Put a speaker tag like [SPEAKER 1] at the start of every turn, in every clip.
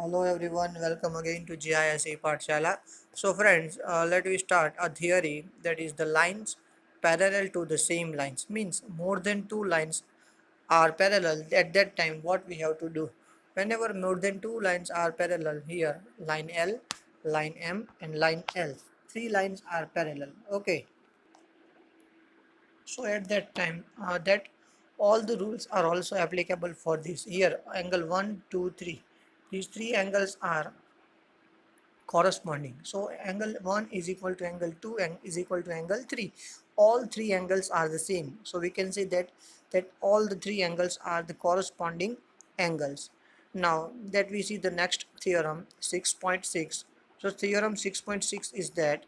[SPEAKER 1] Hello everyone, welcome again to GISE Pathshala. So friends, let me start a theory that is the lines parallel to the same lines means more than two lines are parallel. At that time what we have to do, whenever more than two lines are parallel, here line L, line M and line L, three lines are parallel. Okay, so at that time that all the rules are also applicable for this. Here angle 1 2 3, these three angles are corresponding. So angle 1 is equal to angle 2 and is equal to angle 3. All three angles are the same. So we can say that all the three angles are the corresponding angles. Now that we see the next theorem 6.6. So theorem 6.6 is that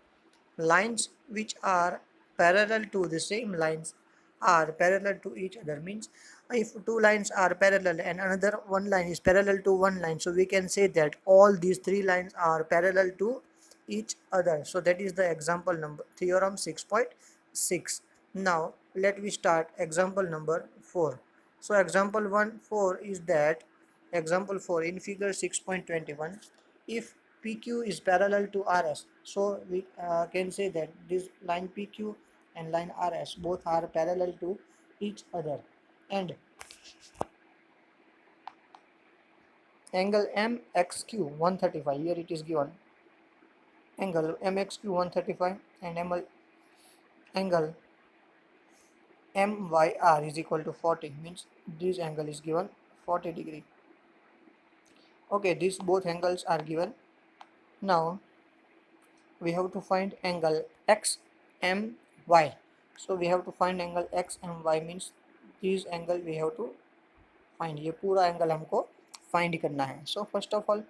[SPEAKER 1] lines which are parallel to the same lines are parallel to each other, means if two lines are parallel and another one line is parallel to one line, so we can say that all these three lines are parallel to each other. So that is the example number theorem 6.6. Now let me start example number 4. So example 1 4 is that example 4 in figure 6.21, if PQ is parallel to RS, so we can say that this line PQ and line RS both are parallel to each other, and angle MXQ 135, here it is given angle MXQ 135 and angle MYR is equal to 40, means this angle is given 40 degree. Okay, these both angles are given. Now we have to find angle XMY. So we have to find angle XMY, means this angle we have to find, ये पूरा angle हमको find करना है. So first of all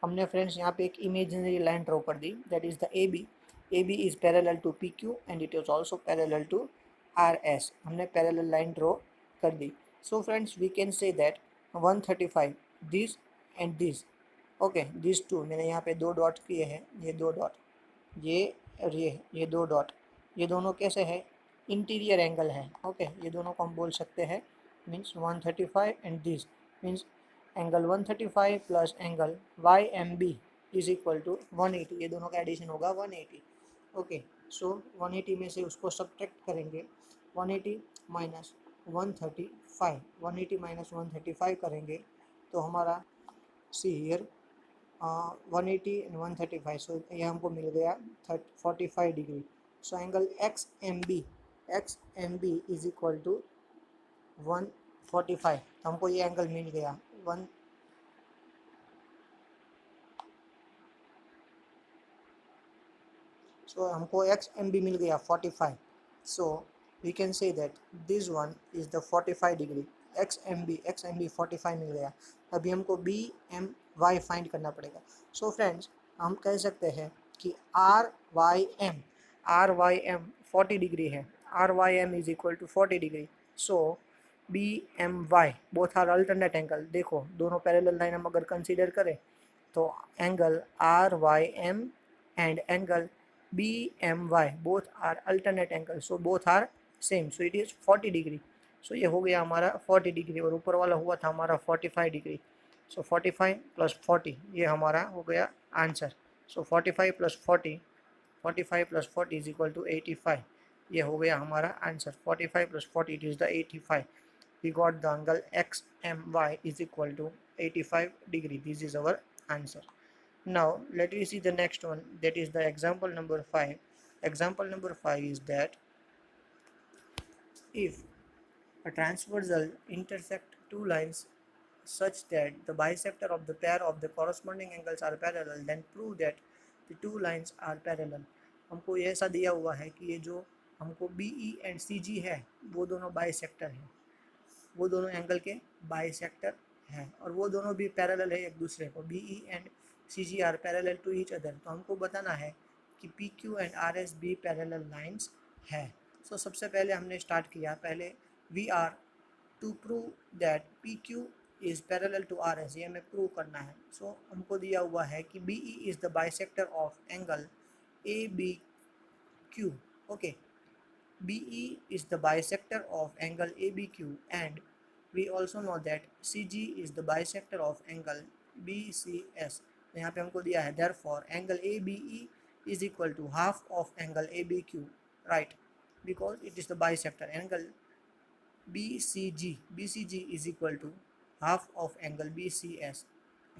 [SPEAKER 1] हमने friends यहाँ पे एक imaginary line draw कर दी, that is the A B is parallel to P Q and it is also parallel to R S. हमने पैरेलल लाइन ड्रॉ कर दी. So friends we can say that 135 this and this, okay this too, मैंने यहाँ पे दो dot किए हैं, ये दो डॉट, ये और ये दो डॉट, ये दोनों कैसे है, इंटीरियर एंगल है. ओके ये दोनों को हम बोल सकते हैं means 135 and this means angle 135 plus angle YMB is equal to 180. ये दोनों का एडिशन होगा 180. ओके सो 180 में से उसको सब्ट्रैक्ट करेंगे, 180 माइनस 135, 180 माइनस 135 करेंगे तो हमारा सी हियर 180 एंड 135, सो ये हमको मिल गया 45 degree. So angle X M B is equal to 145, तो हमको ये एंगल मिल गया 1. सो हमको एक्स एम बी मिल गया 45. So we can say that this one is the 45 degree. X M B 45 मिल गया. अभी हमको बी एम वाई फाइंड करना पड़ेगा. सो फ्रेंड्स हम कह सकते हैं कि आर वाई एम 40 डिग्री है, R Y M is equal to 40 degree. So B M Y both are alternate angle. देखो दोनों पैरेलल लाइन हम अगर कंसीडर करें तो angle R Y M and angle B M Y both are alternate angle, so both are same, so it is 40 degree. So ये हो गया हमारा 40 डिग्री और ऊपर वाला हुआ था हमारा 45 डिग्री. सो 45 प्लस 40 ये हमारा हो गया answer. So 45 plus 40, 45 plus 40 is equal to 85. ये हो गया हमारा answer. 45 plus 40 it is the 85. We got the angle XMY is equal to 85 degree. This is our answer. Now let me see the next one, that is the example number 5. Example number 5 is that if a transversal intersect two lines such that the bisector of the pair of the corresponding angles are parallel, then prove that the two lines are parallel. हमको ये ऐसा दिया हुआ है कि ये जो हमको BE एंड CG है वो दोनों बाइसेक्टर हैं, वो दोनों एंगल के बाइसेक्टर हैं और वो दोनों भी पैरेलल है एक दूसरे को. B E and C G are parallel to each other. तो हमको बताना है कि P Q and R S भी पैरेलल लाइंस है. सो सबसे पहले हमने स्टार्ट किया, पहले we are to prove that P Q is parallel to R S, ये हमें प्रूव करना है. सो हमको दिया हुआ है कि B E is the bisector of angle A B Q. Okay BE is the bisector of angle ABQ and we also know that CG is the bisector of angle BCS। यहाँ पे हमको दिया है therefore angle ABE is equal to half of angle ABQ, right? Because it is the bisector. Angle BCG is equal to half of angle BCS.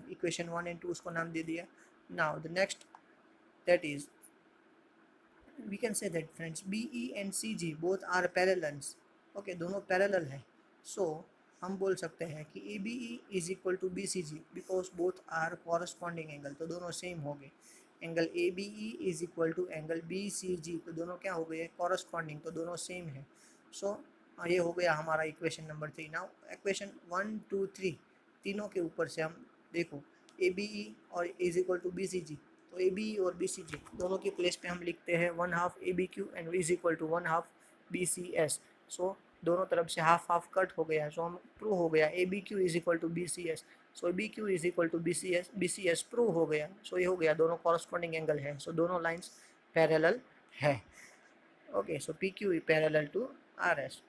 [SPEAKER 1] Equation 1 and 2 उसको नाम दे दिया. Now the next, that is, we can say that friends, BE and CG both are parallels. Okay, दोनों parallel है. So हम बोल सकते हैं कि ABE is equal to BCG because both are corresponding angle. तो दोनों सेम हो गए. Angle ABE is equal to angle BCG, तो दोनों क्या हो गए, कॉरस्पॉन्डिंग, तो दोनों सेम है. सो ये हो गया हमारा इक्वेशन नंबर 3. नाउ इक्वेशन 1 2 3 तीनों के ऊपर से हम देखो ABE और इज इक्वल टू BCG, तो ABE और BCG दोनों की प्लेस पे हम लिखते हैं 1/2 ABQ and is equal to 1/2 BCS. So दोनों तरफ से हाफ हाफ कट हो गया. सो हम प्रूव हो गया ABQ is equal to BCS. So BQ is equal to BCS prove हो गया. सो ये हो गया, दोनों कॉरस्पॉन्डिंग एंगल है. सो दोनों लाइंस पैरेलल है. Okay, so PQ parallel to RS.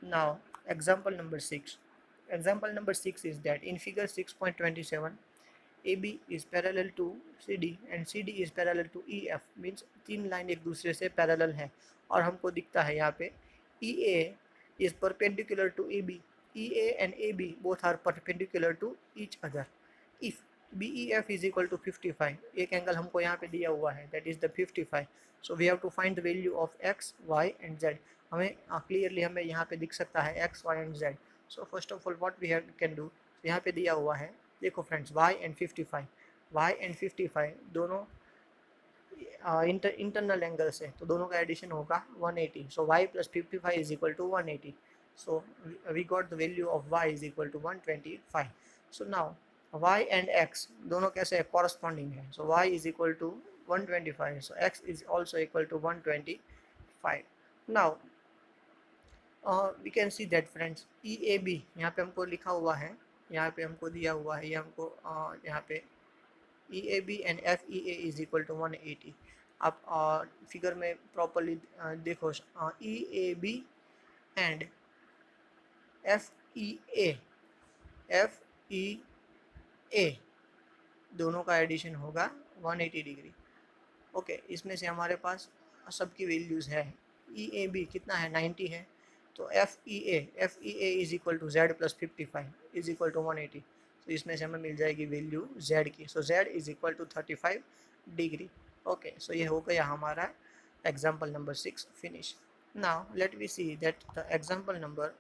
[SPEAKER 1] Now example number 6. Example number 6 is that in figure 6.27 AB is parallel to CD and CD is parallel to EF. Means तीन line एक दूसरे से parallel है और हमको दिखता है यहाँ पे EA is perpendicular to AB. EA and AB both are perpendicular to each other. If BEF is equal to 55, एक एंगल हमको यहाँ पे दिया हुआ है, that is the 55. So we have to find the value of X, Y and Z. हमें clearly हमें यहाँ पे दिख सकता है X, Y and Z. So first of all what we can do, यहाँ पे दिया हुआ है, देखो friends, Y and 55. Y and 55 दोनों इंटरनल एंगल्स है, तो दोनों का एडिशन होगा 180. So y plus 55 is equal to 180. So we got the value of y is equal to 125. So now y and x दोनों कैसे है, कॉरस्पॉन्डिंग है. So y is equal to 125. So x is also equal to 125. Now we can see that friends EAB यहाँ पे हमको लिखा हुआ है, यहाँ पे हमको दिया हुआ है, ये हमको यहाँ पे EAB and FEA is equal to 180. आप फिगर में प्रॉपरली देखो, EAB एंड FEA दोनों का एडिशन होगा 180 डिग्री. ओके, इसमें से हमारे पास सबकी वैल्यूज़ है. EAB कितना है, 90 है. तो FEA is equal to Z plus 55 is equal to 180. तो इसमें से हमें मिल जाएगी वैल्यू Z की. So Z is equal to 35 degree. Okay, so ये हो गया हमारा example number 6 finish. Now let we see that the example number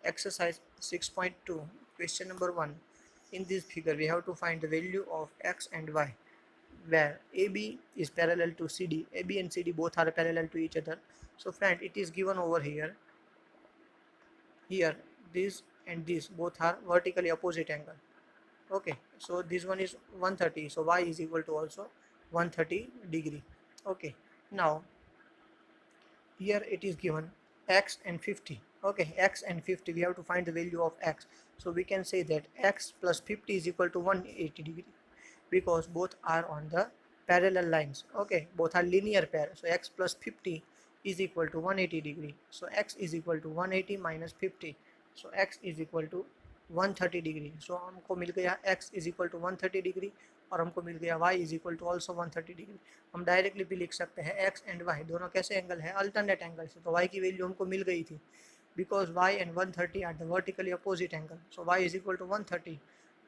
[SPEAKER 1] exercise 6.2 question number 1. In this figure we have to find the value of X and Y where AB is parallel to CD. AB and CD both are parallel to each other. So friend, it is given over here this and this both are vertically opposite angle. Okay, so this one is 130, so y is equal to also 130 degree. Okay, now here it is given x and 50. Okay, x and 50, we have to find the value of x. So we can say that x plus 50 is equal to 180 degree because both are on the parallel lines. Okay, both are linear pair. So x plus 50 is equal to 180 degree. So x is equal to 180 minus 50. So x is equal to 130 degree. So हमको मिल गया x is equal to 130 degree और हमको मिल गया y is equal to also 130 degree. हम directly भी लिख सकते हैं x एंड y दोनों कैसे एंगल है, अल्टरनेट एंगल से. तो y की वैल्यू हमको मिल गई थी because y and 130 are the vertically opposite angle. So y is equal to 130,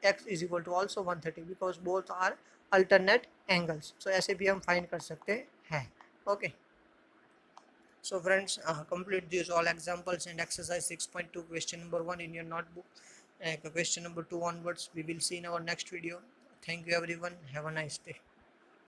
[SPEAKER 1] x is equal to also 130 because both are alternate angles. So ऐसे भी हम फाइंड कर सकते हैं. Okay, so friends, complete these all examples and exercise 6.2 question number 1 in your notebook. Question number 2 onwards we will see in our next video. Thank you everyone, have a nice day.